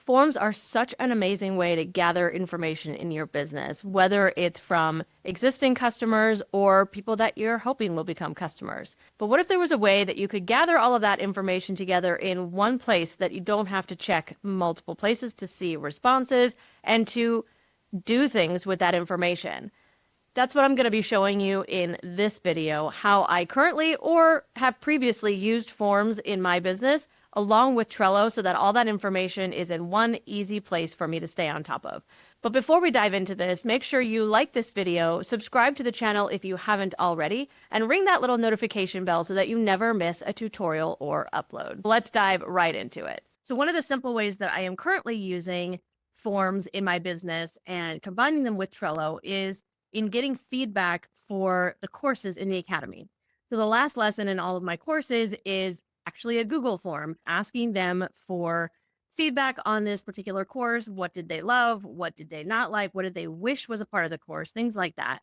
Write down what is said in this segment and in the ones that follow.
Forms are such an amazing way to gather information in your business, whether it's from existing customers or people that you're hoping will become customers. But what if there was a way that you could gather all of that information together in one place that you don't have to check multiple places to see responses and to do things with that information? That's what I'm going to be showing you in this video, how I currently or have previously used forms in my business along with Trello so that all that information is in one easy place for me to stay on top of. But before we dive into this, make sure you like this video, subscribe to the channel if you haven't already, and ring that little notification bell so that you never miss a tutorial or upload. Let's dive right into it. So one of the simple ways that I am currently using forms in my business and combining them with Trello is in getting feedback for the courses in the Academy. So the last lesson in all of my courses is actually a Google form asking them for feedback on this particular course. What did they love? What did they not like? What did they wish was a part of the course? Things like that.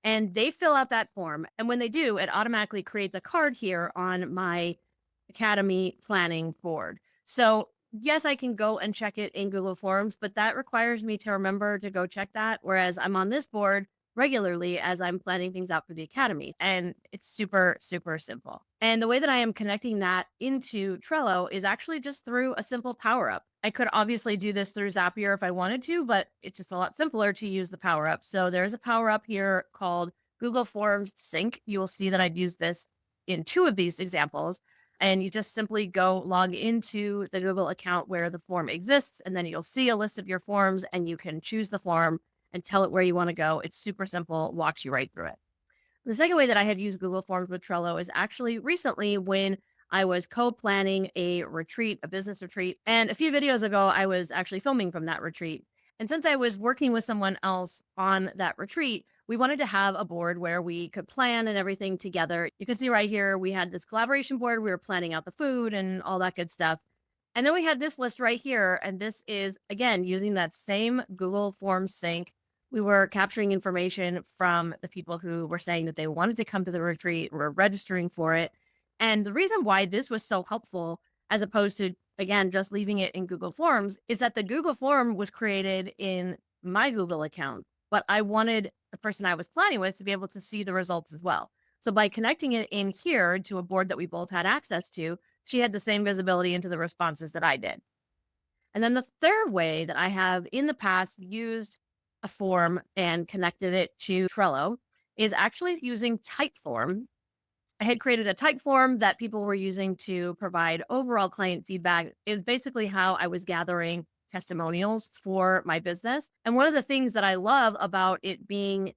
And they fill out that form. And when they do, it automatically creates a card here on my Academy planning board. So yes, I can go and check it in Google Forms, but that requires me to remember to go check that. Whereas I'm on this board regularly as I'm planning things out for the Academy. And it's super, super simple. And the way that I am connecting that into Trello is actually just through a simple power up. I could obviously do this through Zapier if I wanted to, but it's just a lot simpler to use the power up. So there's a power up here called Google Forms Sync. You will see that I've used this in 2 of these examples. And you just simply go log into the Google account where the form exists, and then you'll see a list of your forms and you can choose the form and tell it where you want to go. It's super simple, walks you right through it. The second way that I have used Google Forms with Trello is actually recently when I was co-planning a retreat, a business retreat. And a few videos ago, I was actually filming from that retreat. And since I was working with someone else on that retreat, we wanted to have a board where we could plan and everything together. You can see right here, we had this collaboration board. We were planning out the food and all that good stuff. And then we had this list right here. And this is, again, using that same Google Forms sync. We were capturing information from the people who were saying that they wanted to come to the retreat, were registering for it. And the reason why this was so helpful, as opposed to, again, just leaving it in Google Forms, is that the Google form was created in my Google account, but I wanted the person I was planning with to be able to see the results as well. So by connecting it in here to a board that we both had access to, she had the same visibility into the responses that I did. And then the third way that I have in the past used a form and connected it to Trello is actually using Typeform. I had created a Typeform that people were using to provide overall client feedback. It was basically how I was gathering testimonials for my business. And one of the things that I love about it being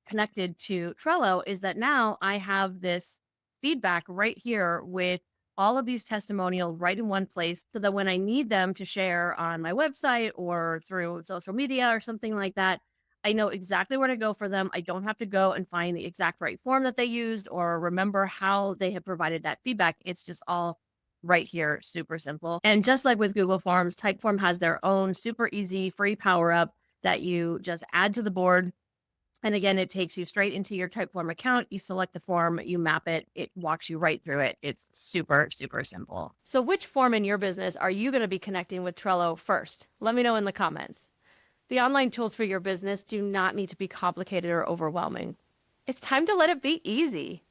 connected to Trello is that now I have this feedback right here with all of these testimonials right in one place so that when I need them to share on my website or through social media or something like that, I know exactly where to go for them. I don't have to go and find the exact right form that they used or remember how they have provided that feedback. It's just all right here, super simple. And just like with Google Forms, Typeform has their own super easy free power up that you just add to the board. And again, it takes you straight into your Typeform account. You select the form, you map it, it walks you right through it. It's super, super simple. So which form in your business are you going to be connecting with Trello first? Let me know in the comments. The online tools for your business do not need to be complicated or overwhelming. It's time to let it be easy.